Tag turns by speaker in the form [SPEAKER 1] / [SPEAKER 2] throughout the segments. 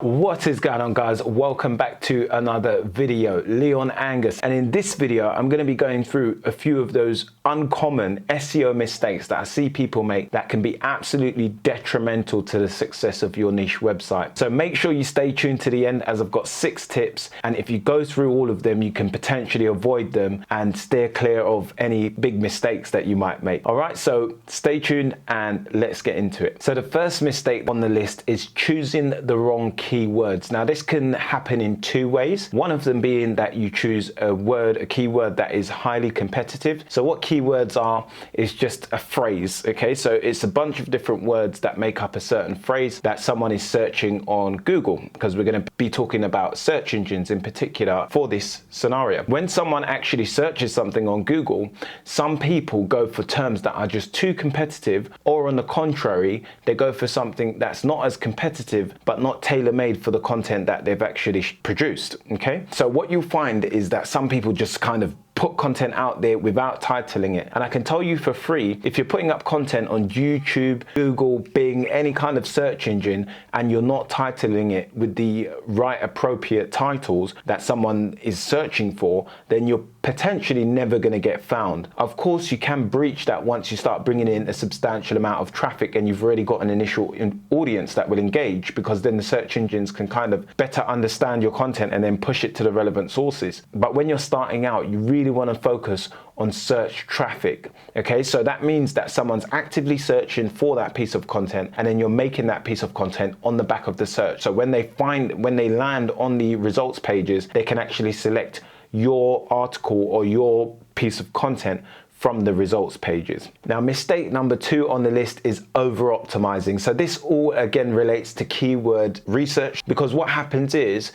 [SPEAKER 1] What is going on, guys? Welcome back to another video. Leon Angus, and in this video I'm going to be going through a few of those uncommon SEO mistakes that I see people make that can be absolutely detrimental to the success of your niche website. So make sure you stay tuned to the end, as I've got 6 tips, and if you go through all of them you can potentially avoid them and steer clear of any big mistakes that you might make. Alright, so stay tuned and let's get into it. So the first mistake on the list is choosing the wrong keywords. Now this can happen in 2 ways. One of them being that you choose a keyword that is highly competitive. So what keywords are is just a phrase, okay? So it's a bunch of different words that make up a certain phrase that someone is searching on Google, because we're going to be talking about search engines in particular for this scenario. When someone actually searches something on Google, some people go for terms that are just too competitive, or on the contrary, they go for something that's not as competitive but not tailor-made for the content that they've actually produced. Okay, so what you'll find is that some people just kind of put content out there without titling it. And I can tell you for free, if you're putting up content on YouTube, Google, Bing, any kind of search engine, and you're not titling it with the right appropriate titles that someone is searching for, then you're potentially never going to get found. Of course, you can breach that once you start bringing in a substantial amount of traffic and you've already got an initial audience that will engage, because then the search engines can kind of better understand your content and then push it to the relevant sources. But when you're starting out, you really want to focus on search traffic. Okay, so that means that someone's actively searching for that piece of content, and then you're making that piece of content on the back of the search. So when they land on the results pages, they can actually select your article or your piece of content from the results pages. Now, mistake number 2 on the list is over-optimizing. So this all again relates to keyword research, because what happens is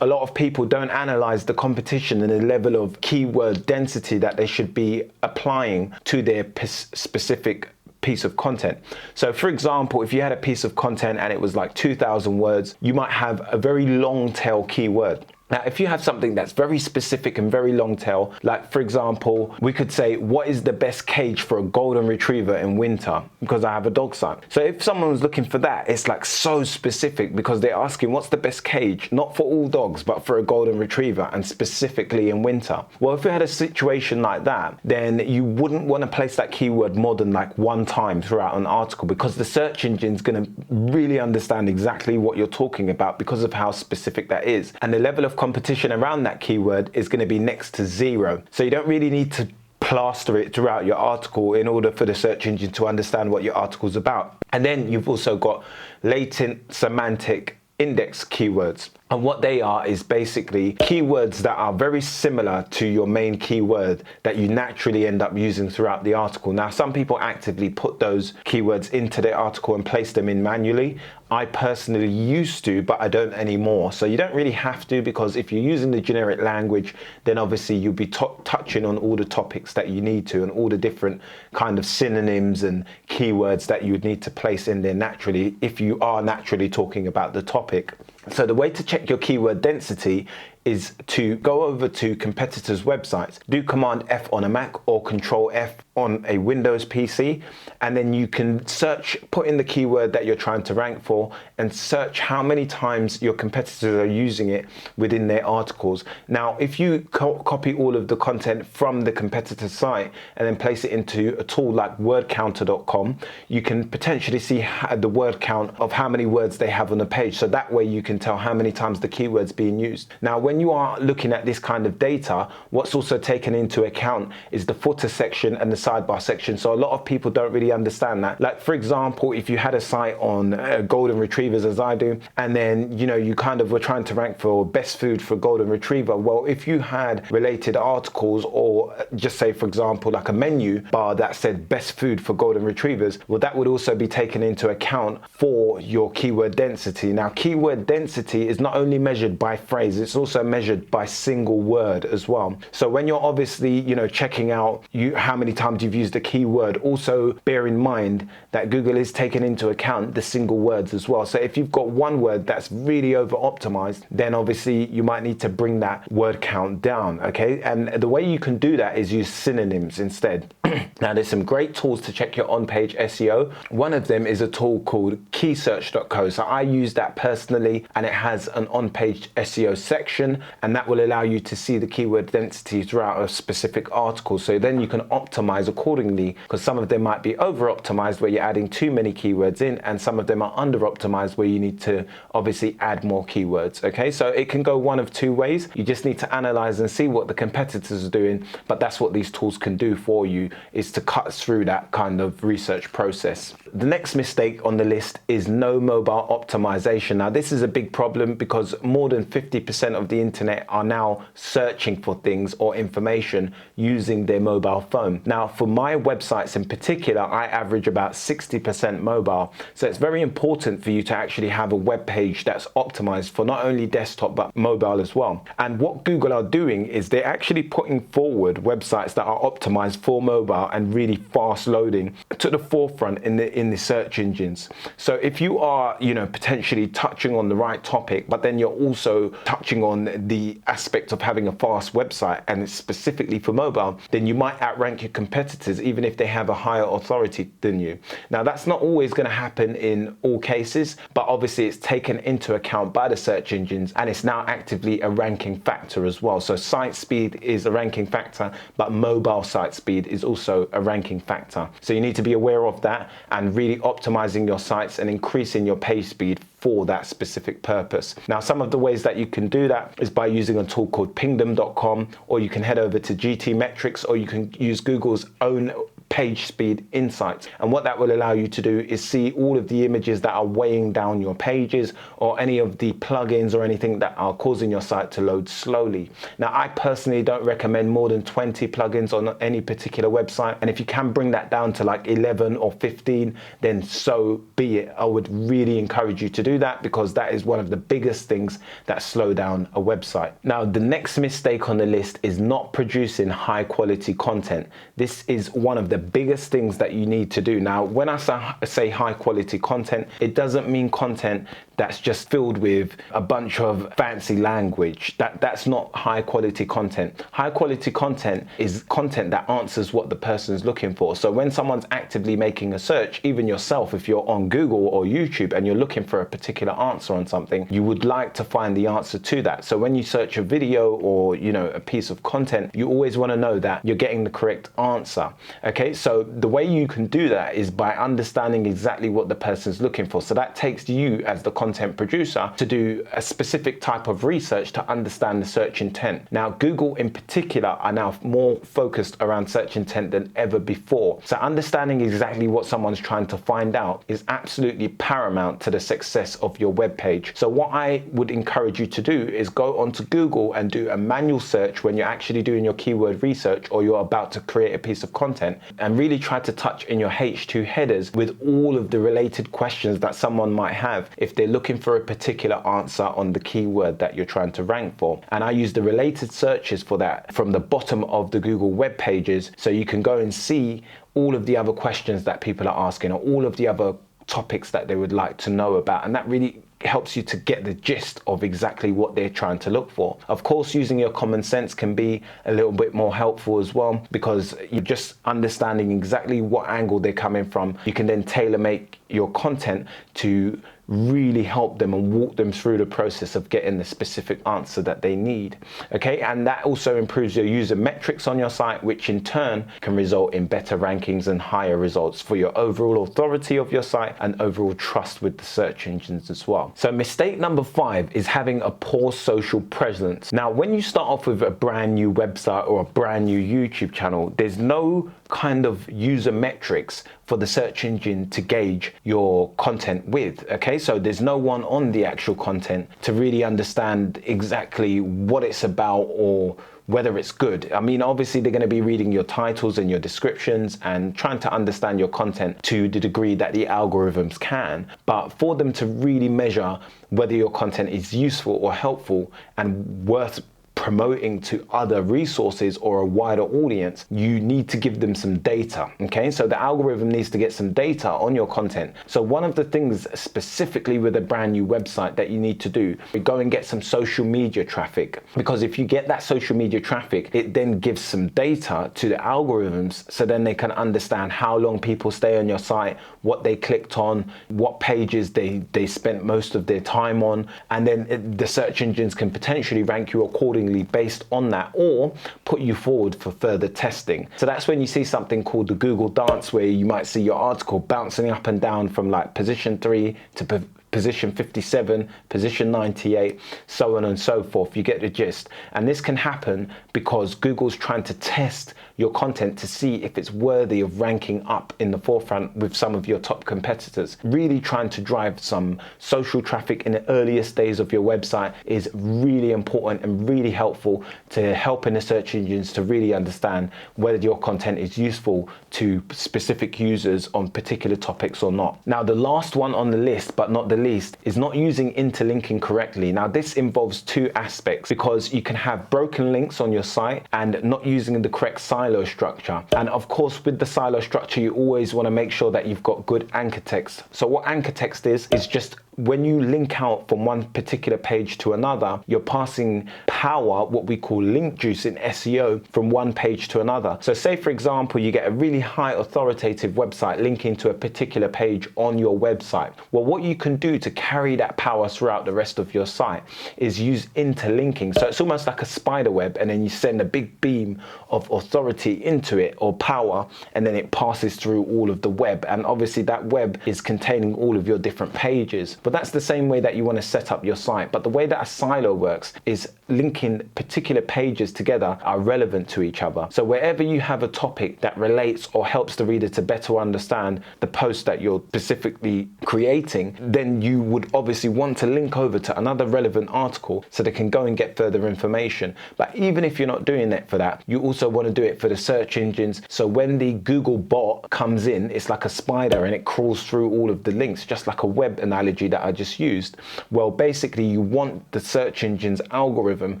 [SPEAKER 1] a lot of people don't analyze the competition and the level of keyword density that they should be applying to their specific piece of content. So for example, if you had a piece of content and it was like 2,000 words, you might have a very long tail keyword. Now, if you have something that's very specific and very long tail, like for example, we could say, what is the best cage for a golden retriever in winter? Because I have a dog son. So if someone was looking for that, it's like so specific, because they're asking what's the best cage, not for all dogs, but for a golden retriever, and specifically in winter. Well, if you had a situation like that, then you wouldn't want to place that keyword more than like 1 time throughout an article, because the search engine's going to really understand exactly what you're talking about because of how specific that is. And the level of competition around that keyword is going to be next to 0. So you don't really need to plaster it throughout your article in order for the search engine to understand what your article's about. And then you've also got latent, semantic, index keywords. And what they are is basically keywords that are very similar to your main keyword that you naturally end up using throughout the article. Now, some people actively put those keywords into their article and place them in manually. I personally used to, but I don't anymore. So you don't really have to, because if you're using the generic language, then obviously you'll be touching on all the topics that you need to, and all the different kind of synonyms and keywords that you would need to place in there naturally if you are naturally talking about the topic. So the way to check your keyword density is to go over to competitors' websites, do Command F on a Mac or Control F on a Windows PC, and then you can search, put in the keyword that you're trying to rank for, and search how many times your competitors are using it within their articles. Now, if you copy all of the content from the competitor's site and then place it into a tool like wordcounter.com, you can potentially see the word count of how many words they have on the page. So that way you can tell how many times the keyword's being used. Now, when you are looking at this kind of data, what's also taken into account is the footer section and the sidebar section. So a lot of people don't really understand that. Like for example, if you had a site on golden retrievers, as I do, and then you kind of were trying to rank for best food for golden retriever, well, if you had related articles, or just say for example like a menu bar that said best food for golden retrievers, well, that would also be taken into account for your keyword density. Now, keyword density is not only measured by phrase, it's also measured by single word as well. So when you're obviously checking out how many times you've used a keyword, also bear in mind that Google is taking into account the single words as well. So if you've got one word that's really over optimized, then obviously you might need to bring that word count down. Okay, and the way you can do that is use synonyms instead. Now, there's some great tools to check your on-page SEO. One of them is a tool called keysearch.co. So I use that personally, and it has an on-page SEO section, and that will allow you to see the keyword density throughout a specific article. So then you can optimize accordingly, because some of them might be over-optimized where you're adding too many keywords in, and some of them are under-optimized where you need to obviously add more keywords. Okay, so it can go one of two ways. You just need to analyze and see what the competitors are doing, but that's what these tools can do for you, is to cut through that kind of research process. The next mistake on the list is no mobile optimization. Now, this is a big problem because more than 50% of the internet are now searching for things or information using their mobile phone. Now, for my websites in particular, I average about 60% mobile. So it's very important for you to actually have a web page that's optimized for not only desktop but mobile as well. And what Google are doing is they're actually putting forward websites that are optimized for mobile and really fast loading to the forefront in the search engines. So if you are, potentially touching on the right topic, but then you're also touching on the aspect of having a fast website and it's specifically for mobile, then you might outrank your competitors even if they have a higher authority than you. Now, that's not always going to happen in all cases, but obviously it's taken into account by the search engines, and it's now actively a ranking factor as well. So site speed is a ranking factor, but mobile site speed is also a ranking factor. So you need to be aware of that and really optimizing your sites and increasing your page speed for that specific purpose. Now, some of the ways that you can do that is by using a tool called pingdom.com, or you can head over to GT Metrics, or you can use Google's own page speed insights. And what that will allow you to do is see all of the images that are weighing down your pages, or any of the plugins or anything that are causing your site to load slowly. Now, I personally don't recommend more than 20 plugins on any particular website. And if you can bring that down to like 11 or 15, then so be it. I would really encourage you to do that, because that is one of the biggest things that slow down a website. Now, the next mistake on the list is not producing high quality content. This is one of the biggest things that you need to do. Now, when I say high quality content, it doesn't mean content that's just filled with a bunch of fancy language. That's not high quality content. High quality content is content that answers what the person's looking for. So when someone's actively making a search, even yourself, if you're on Google or YouTube and you're looking for a particular answer on something, you would like to find the answer to that. So when you search a video or a piece of content, you always want to know that you're getting the correct answer. Okay, so the way you can do that is by understanding exactly what the person's looking for. So that takes you as the content producer to do a specific type of research to understand the search intent. Now, Google in particular are now more focused around search intent than ever before. So understanding exactly what someone's trying to find out is absolutely paramount to the success of your web page. So what I would encourage you to do is go onto Google and do a manual search when you're actually doing your keyword research, or you're about to create a piece of content, and really try to touch in your H2 headers with all of the related questions that someone might have if they're looking for a particular answer on the keyword that you're trying to rank for. And I use the related searches for that from the bottom of the Google web pages, so you can go and see all of the other questions that people are asking, or all of the other topics that they would like to know about. And that really helps you to get the gist of exactly what they're trying to look for. Of course, using your common sense can be a little bit more helpful as well, because you're just understanding exactly what angle they're coming from. You can then tailor make your content to really help them and walk them through the process of getting the specific answer that they need. Okay, and that also improves your user metrics on your site, which in turn can result in better rankings and higher results for your overall authority of your site and overall trust with the search engines as well. So mistake number 5 is having a poor social presence. Now, when you start off with a brand new website or a brand new YouTube channel, there's no kind of user metrics for the search engine to gauge your content with. Okay, so there's no one on the actual content to really understand exactly what it's about or whether it's good. I mean, obviously they're going to be reading your titles and your descriptions and trying to understand your content to the degree that the algorithms can. But for them to really measure whether your content is useful or helpful and worth promoting to other resources or a wider audience, you need to give them some data, okay? So the algorithm needs to get some data on your content. So one of the things specifically with a brand new website that you need to do, go and get some social media traffic, because if you get that social media traffic, it then gives some data to the algorithms, so then they can understand how long people stay on your site, what they clicked on, what pages they spent most of their time on, and then the search engines can potentially rank you accordingly based on that, or put you forward for further testing. So that's when you see something called the Google dance, where you might see your article bouncing up and down from like position 3 to position 57, position 98, so on and so forth. You get the gist. And this can happen because Google's trying to test your content to see if it's worthy of ranking up in the forefront with some of your top competitors. Really trying to drive some social traffic in the earliest days of your website is really important and really helpful to helping the search engines to really understand whether your content is useful to specific users on particular topics or not. Now, the last one on the list, but not the least, is not using interlinking correctly. Now, this involves two aspects, because you can have broken links on your site and not using the correct silo structure. And of course, with the silo structure, you always want to make sure that you've got good anchor text. So what anchor text is just when you link out from one particular page to another, you're passing power, what we call link juice in SEO, from one page to another. So say, for example, you get a really high authoritative website linking to a particular page on your website. Well, what you can do to carry that power throughout the rest of your site is use interlinking. So it's almost like a spider web, and then you send a big beam of authority into it, or power, and then it passes through all of the web. And obviously that web is containing all of your different pages. But that's the same way that you want to set up your site. But the way that a silo works is linking particular pages together are relevant to each other. So wherever you have a topic that relates or helps the reader to better understand the post that you're specifically creating, then you would obviously want to link over to another relevant article so they can go and get further information. But even if you're not doing that for that, you also want to do it for the search engines. So when the Google bot comes in, it's like a spider and it crawls through all of the links, just like a web analogy that I just used. Well, basically you want the search engine's algorithm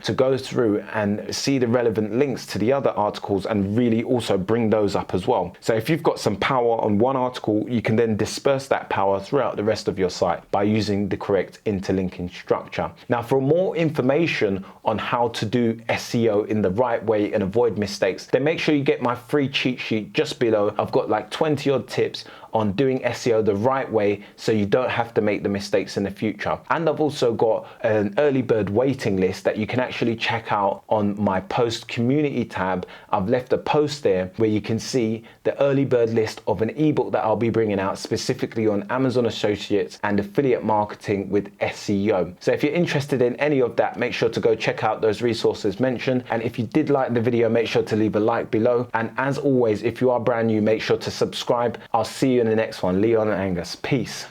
[SPEAKER 1] to go through and see the relevant links to the other articles and really also bring those up as well. So if you've got some power on one article, you can then disperse that power throughout the rest of your site by using the correct interlinking structure. Now, for more information on how to do SEO in the right way and avoid mistakes, then make sure you get my free cheat sheet just below. I've got like 20 odd tips on doing SEO the right way so you don't have to make the mistakes in the future. And I've also got an early bird waiting list that you can actually check out on my post community tab. I've left a post there where you can see the early bird list of an ebook that I'll be bringing out specifically on Amazon Associates and affiliate marketing with SEO. So if you're interested in any of that, make sure to go check out those resources mentioned. And if you did like the video, make sure to leave a like below. And as always, if you are brand new, make sure to subscribe. I'll see you in the next one. Leon and Angus. Peace.